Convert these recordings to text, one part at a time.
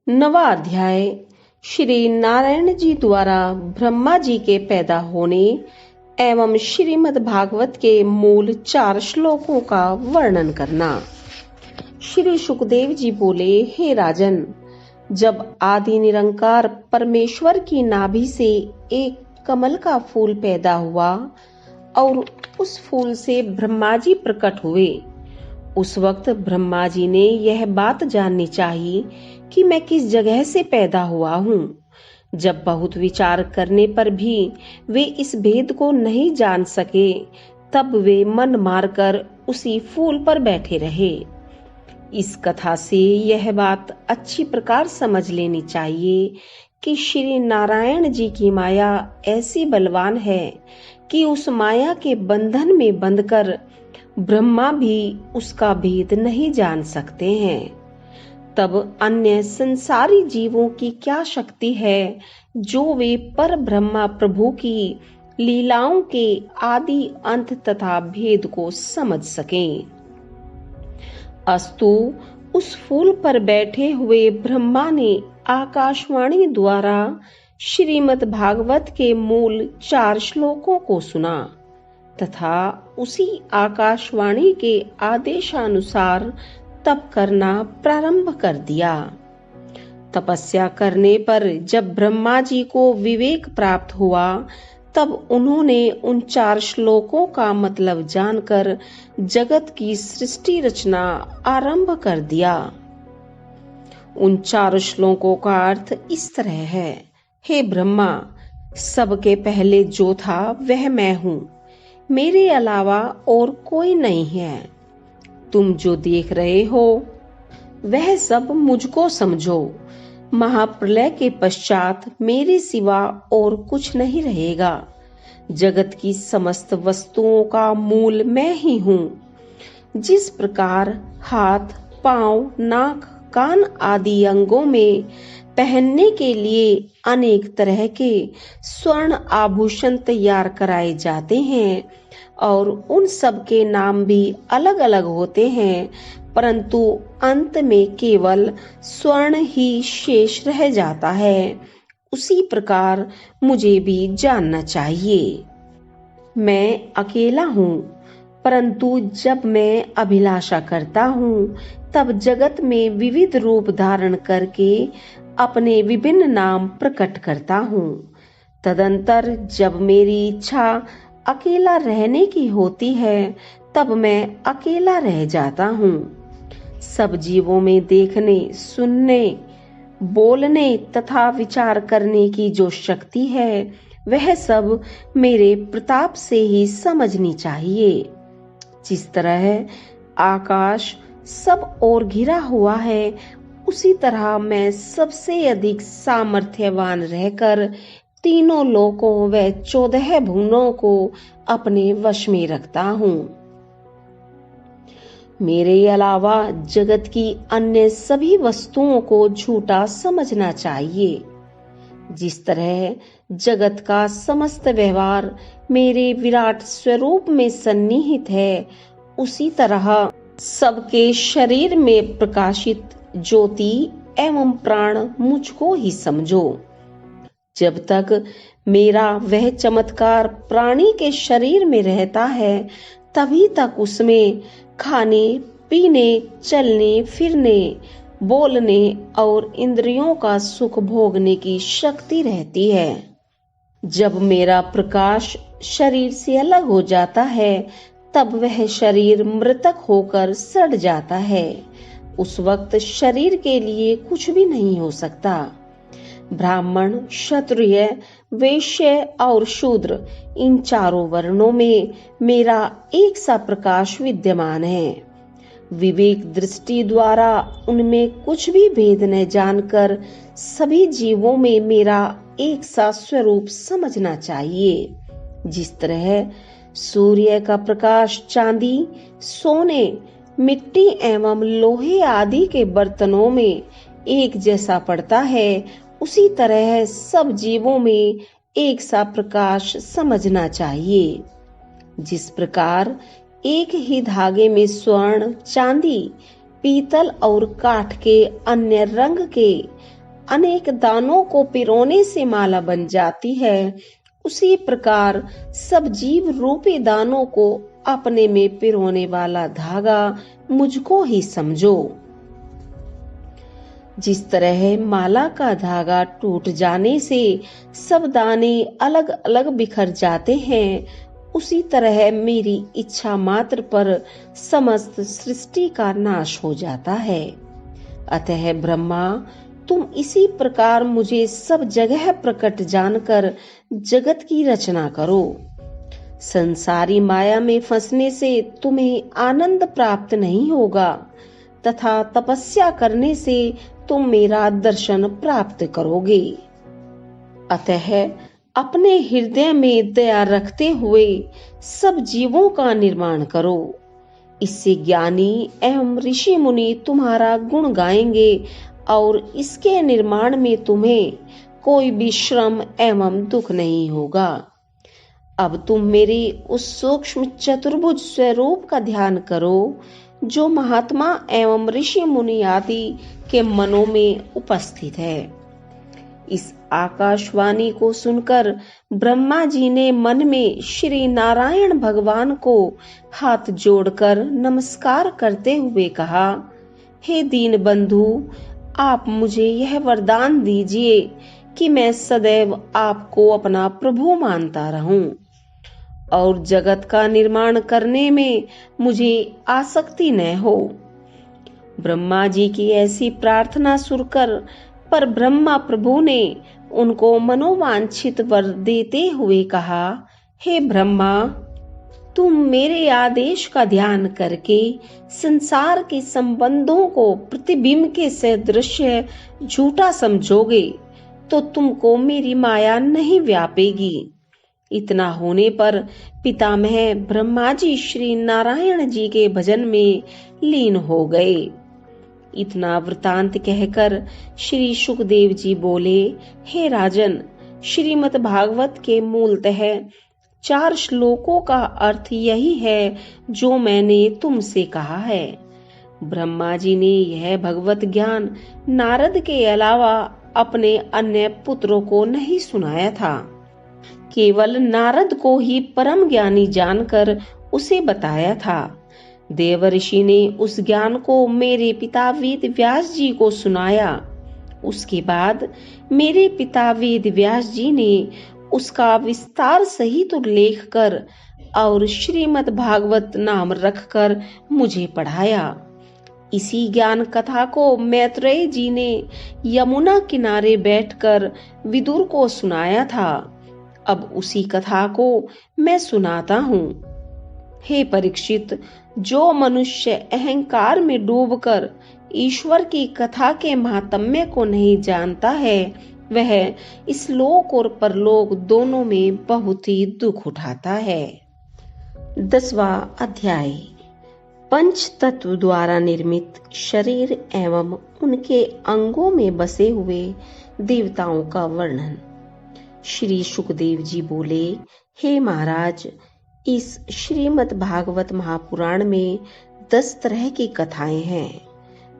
नवा अध्याय। श्री नारायण जी द्वारा ब्रह्मा जी के पैदा होने एवं श्रीमद् भागवत के मूल 4 श्लोकों का वर्णन करना। श्री सुखदेव जी बोले, हे राजन, जब आदि निरंकार परमेश्वर की नाभि से एक कमल का फूल पैदा हुआ और उस फूल से ब्रह्मा जी प्रकट हुए, उस वक्त ब्रह्मा जी ने यह बात जाननी चाहिए कि मैं किस जगह से पैदा हुआ हूँ। जब बहुत विचार करने पर भी वे इस भेद को नहीं जान सके, तब वे मन मारकर उसी फूल पर बैठे रहे। इस कथा से यह बात अच्छी प्रकार समझ लेनी चाहिए कि श्री नारायण जी की माया ऐसी बलवान है कि उस माया के बंधन में बंधकर ब्रह्मा भी उसका भेद नहीं जान सकते हैं। तब अन्य संसारी जीवों की क्या शक्ति है जो वे पर ब्रह्मा प्रभु की लीलाओं के आदि अंत तथा भेद को समझ सकें। अस्तु, उस फूल पर बैठे हुए ब्रह्मा ने आकाशवाणी द्वारा श्रीमद् भागवत के मूल 4 श्लोकों को सुना तथा उसी आकाशवाणी के आदेशानुसार तप करना प्रारंभ कर दिया। तपस्या करने पर जब ब्रह्मा जी को विवेक प्राप्त हुआ, तब उन्होंने उन 4 श्लोकों का मतलब जानकर जगत की सृष्टि रचना आरंभ कर दिया। उन 4 श्लोकों का अर्थ इस तरह है, हे ब्रह्मा, सबके पहले जो था वह मैं हूँ, मेरे अलावा और कोई नहीं है। तुम जो देख रहे हो वह सब मुझको समझो। महाप्रलय के पश्चात मेरे सिवा और कुछ नहीं रहेगा। जगत की समस्त वस्तुओं का मूल मैं ही हूँ। जिस प्रकार हाथ, पांव, नाक, कान आदि अंगों में पहनने के लिए अनेक तरह के स्वर्ण आभूषण तैयार कराए जाते हैं और उन सब के नाम भी अलग अलग होते हैं, परंतु अंत में केवल स्वर्ण ही शेष रह जाता है, उसी प्रकार मुझे भी जानना चाहिए। मैं अकेला हूँ, परंतु जब मैं अभिलाषा करता हूँ, तब जगत में विविध रूप धारण करके अपने विभिन्न नाम प्रकट करता हूँ। तदंतर जब मेरी इच्छा अकेला रहने की होती है, तब मैं अकेला रह जाता हूँ। सब जीवों में देखने, सुनने, बोलने तथा विचार करने की जो शक्ति है, वह सब मेरे प्रताप से ही समझनी चाहिए। जिस तरह आकाश सब ओर घिरा हुआ है, उसी तरह मैं सबसे अधिक सामर्थ्यवान रहकर तीनों लोकों व 14 भुवनों को अपने वश में रखता हूँ। मेरे अलावा जगत की अन्य सभी वस्तुओं को झूठा समझना चाहिए। जिस तरह जगत का समस्त व्यवहार मेरे विराट स्वरूप में सन्निहित है, उसी तरह सबके शरीर में प्रकाशित ज्योति एवं प्राण मुझको ही समझो। जब तक मेरा वह चमत्कार प्राणी के शरीर में रहता है, तभी तक उसमें खाने, पीने, चलने, फिरने, बोलने और इंद्रियों का सुख भोगने की शक्ति रहती है। जब मेरा प्रकाश शरीर से अलग हो जाता है, तब वह शरीर मृतक होकर सड़ जाता है। उस वक्त शरीर के लिए कुछ भी नहीं हो सकता। ब्राह्मण, क्षत्रिय, वैश्य और शूद्र, इन 4 वर्णों में मेरा एक सा प्रकाश विद्यमान है। विवेक दृष्टि द्वारा उनमें कुछ भी भेद न जानकर सभी जीवों में मेरा एक सा स्वरूप समझना चाहिए। जिस तरह सूर्य का प्रकाश चांदी, सोने, मिट्टी एवं लोहे आदि के बर्तनों में एक जैसा पड़ता है, उसी तरह सब जीवों में एक सा प्रकाश समझना चाहिए। जिस प्रकार एक ही धागे में स्वर्ण, चांदी, पीतल और काठ के अन्य रंग के अनेक दानों को पिरोने से माला बन जाती है, उसी प्रकार सब जीव रूपी दानों को अपने में पिरोने वाला धागा मुझको ही समझो। जिस तरह माला का धागा टूट जाने से सब दाने अलग अलग बिखर जाते हैं, उसी तरह मेरी इच्छा मात्र पर समस्त सृष्टि का नाश हो जाता है। अतः ब्रह्मा, तुम इसी प्रकार मुझे सब जगह प्रकट जानकर जगत की रचना करो। संसारी माया में फंसने से तुम्हें आनंद प्राप्त नहीं होगा तथा तपस्या करने से तुम मेरा दर्शन प्राप्त करोगे। अतः अपने हृदय में दया रखते हुए सब जीवों का निर्माण करो। इससे ज्ञानी एवं ऋषि मुनि तुम्हारा गुण गाएंगे और इसके निर्माण में तुम्हें कोई भी श्रम एवं दुख नहीं होगा। अब तुम मेरे उस सूक्ष्म चतुर्भुज स्वरूप का ध्यान करो जो महात्मा एवं ऋषि मुनि आदि के मनों में उपस्थित है। इस आकाशवाणी को सुनकर ब्रह्मा जी ने मन में श्री नारायण भगवान को हाथ जोड़कर नमस्कार करते हुए कहा, हे दीन बंधु, आप मुझे यह वरदान दीजिए कि मैं सदैव आपको अपना प्रभु मानता रहूं और जगत का निर्माण करने में मुझे आसक्ति न हो। ब्रह्मा जी की ऐसी प्रार्थना सुनकर पर ब्रह्मा प्रभु ने उनको मनोवांछित वर देते हुए कहा, हे ब्रह्मा, तुम मेरे आदेश का ध्यान करके संसार के संबंधों को प्रतिबिंब के सदृश झूठा समझोगे तो तुमको मेरी माया नहीं व्यापेगी। इतना होने पर पितामह ब्रह्मा जी श्री नारायण जी के भजन में लीन हो गए। इतना वृतांत कहकर श्री सुखदेव जी बोले, हे राजन, श्रीमद् भागवत के मूलतः 4 श्लोकों का अर्थ यही है जो मैंने तुमसे कहा है। ब्रह्मा जी ने यह भगवत ज्ञान नारद के अलावा अपने अन्य पुत्रों को नहीं सुनाया था, केवल नारद को ही परम ज्ञानी जानकर उसे बताया था। देवर्षि ने उस ज्ञान को मेरे पिता वेद व्यास जी को सुनाया। उसके बाद मेरे पिता वेद व्यास जी ने उसका विस्तार सहित उल्लेख कर और श्रीमद् भागवत नाम रखकर मुझे पढ़ाया। इसी ज्ञान कथा को मैत्रेय जी ने यमुना किनारे बैठकर विदुर को सुनाया था। अब उसी कथा को मैं सुनाता हूँ। हे परीक्षित, जो मनुष्य अहंकार में डूबकर ईश्वर की कथा के महात्म्य को नहीं जानता है, वह इस लोक और परलोक दोनों में बहुत ही दुख उठाता है। 10वां अध्याय। पंच तत्व द्वारा निर्मित शरीर एवं उनके अंगों में बसे हुए देवताओं का वर्णन। श्री सुखदेव जी बोले, हे महाराज, इस श्रीमद् भागवत महापुराण में 10 तरह की कथाएं हैं।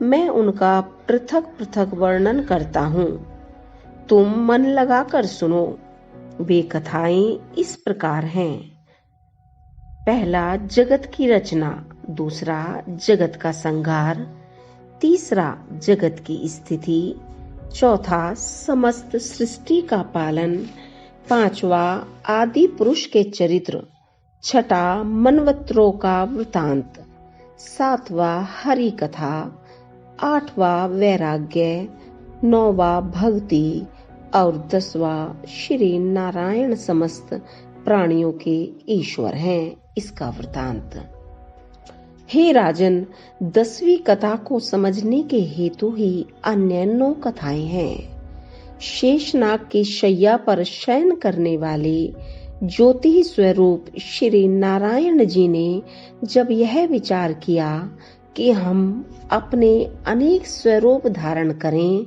मैं उनका पृथक पृथक वर्णन करता हूँ, तुम मन लगाकर सुनो। वे कथाएं इस प्रकार हैं। पहला, जगत की रचना। दूसरा, जगत का संहार। तीसरा, जगत की स्थिति। चौथा, समस्त सृष्टि का पालन। पांचवा, आदि पुरुष के चरित्र। छठा, मनवत्रों का वृतांत। सातवां, हरि कथा। आठवां, वैराग्य। नौवां, भक्ति। और 10वां, श्री नारायण समस्त प्राणियों के ईश्वर हैं, इसका वृतांत। हे राजन, 10वीं कथा को समझने के हेतु ही अन्य 9 कथाएं हैं। शेषनाग की शैया पर शयन करने वाले ज्योति स्वरूप श्री नारायण जी ने जब यह विचार किया कि हम अपने अनेक स्वरूप धारण करें,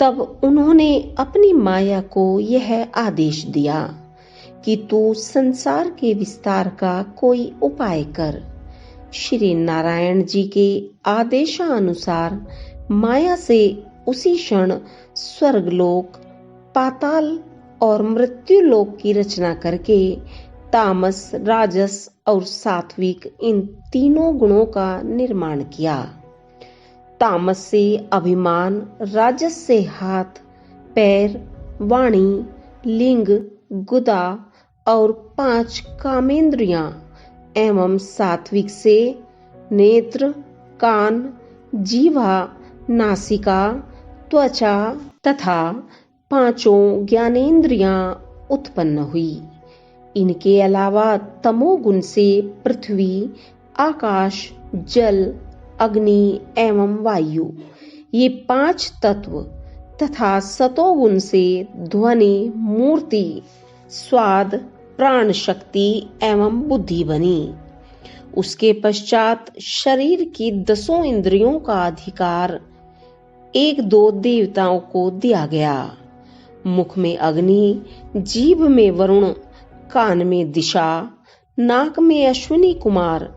तब उन्होंने अपनी माया को यह आदेश दिया कि तू संसार के विस्तार का कोई उपाय कर। श्री नारायण जी के आदेशानुसार माया से उसी क्षण स्वर्गलोक, पाताल और मृत्यु लोक की रचना करके तामस, राजस और सात्विक इन तीनों गुणों का निर्माण किया। तामस से अभिमान, राजस से हाथ, पैर, वाणी, लिंग, गुदा और 5 कामेंद्रियां एवं सात्विक से नेत्र, कान, जीवा, नासिका, त्वचा तथा 5 ज्ञानेंद्रियां उत्पन्न हुई। इनके अलावा तमोगुण से पृथ्वी, आकाश, जल, अग्नि एवं वायु, ये 5 तत्व तथा सतोगुण से ध्वनि, मूर्ति, स्वाद, प्राण शक्ति एवं बुद्धि बनी। उसके पश्चात शरीर की 10 इंद्रियों का अधिकार 1-2 देवताओं को दिया गया। मुख में अग्नि, जीभ में वरुण, कान में दिशा, नाक में अश्विनी कुमार,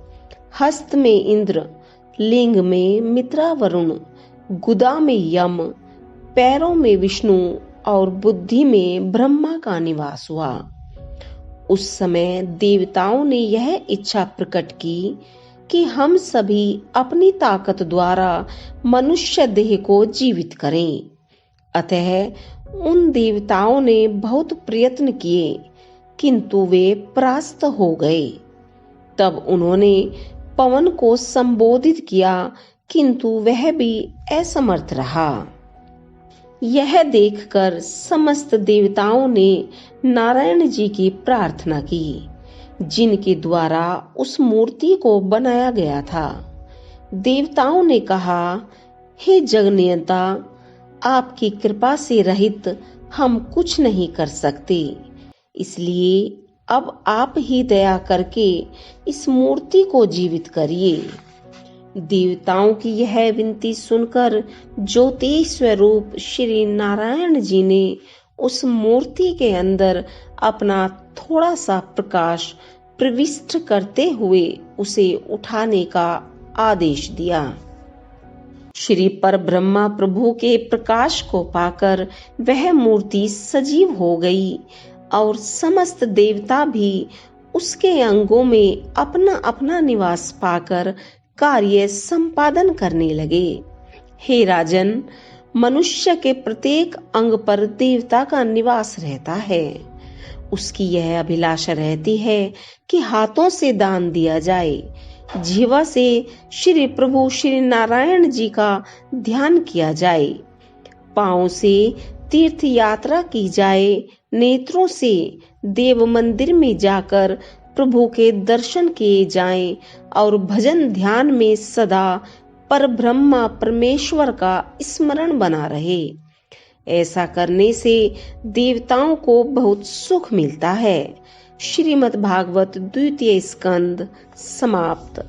हस्त में इंद्र, लिंग में मित्रा वरुण, गुदा में यम, पैरों में विष्णु और बुद्धि में ब्रह्मा का निवास हुआ। उस समय देवताओं ने यह इच्छा प्रकट की कि हम सभी अपनी ताकत द्वारा मनुष्य देह को जीवित करें। अतः उन देवताओं ने बहुत प्रयत्न किए, किंतु वे परास्त हो गए। तब उन्होंने पवन को संबोधित किया, किंतु वह भी असमर्थ रहा। यह देखकर समस्त देवताओं ने नारायण जी की प्रार्थना की, जिनके द्वारा उस मूर्ति को बनाया गया था। देवताओं ने कहा, हे जगन्नियंता, आपकी कृपा से रहित हम कुछ नहीं कर सकते, इसलिए अब आप ही दया करके इस मूर्ति को जीवित करिए। देवताओं की यह विनती सुनकर ज्योति स्वरूप श्री नारायण जी ने उस मूर्ति के अंदर अपना थोड़ा सा प्रकाश प्रविष्ट करते हुए उसे उठाने का आदेश दिया। श्री परब्रह्मा प्रभु के प्रकाश को पाकर वह मूर्ति सजीव हो गई और समस्त देवता भी उसके अंगों में अपना अपना निवास पाकर कार्य संपादन करने लगे। हे राजन, मनुष्य के प्रत्येक अंग पर देवता का निवास रहता है। उसकी यह अभिलाषा रहती है कि हाथों से दान दिया जाए, जीवा से श्री प्रभु श्री नारायण जी का ध्यान किया जाए, पांव से तीर्थ यात्रा की जाए, नेत्रों से देव मंदिर में जाकर प्रभु के दर्शन किए जाएं और भजन ध्यान में सदा परब्रह्मा परमेश्वर का स्मरण बना रहे। ऐसा करने से देवताओं को बहुत सुख मिलता है। श्रीमद् भागवत द्वितीय स्कंद समाप्त।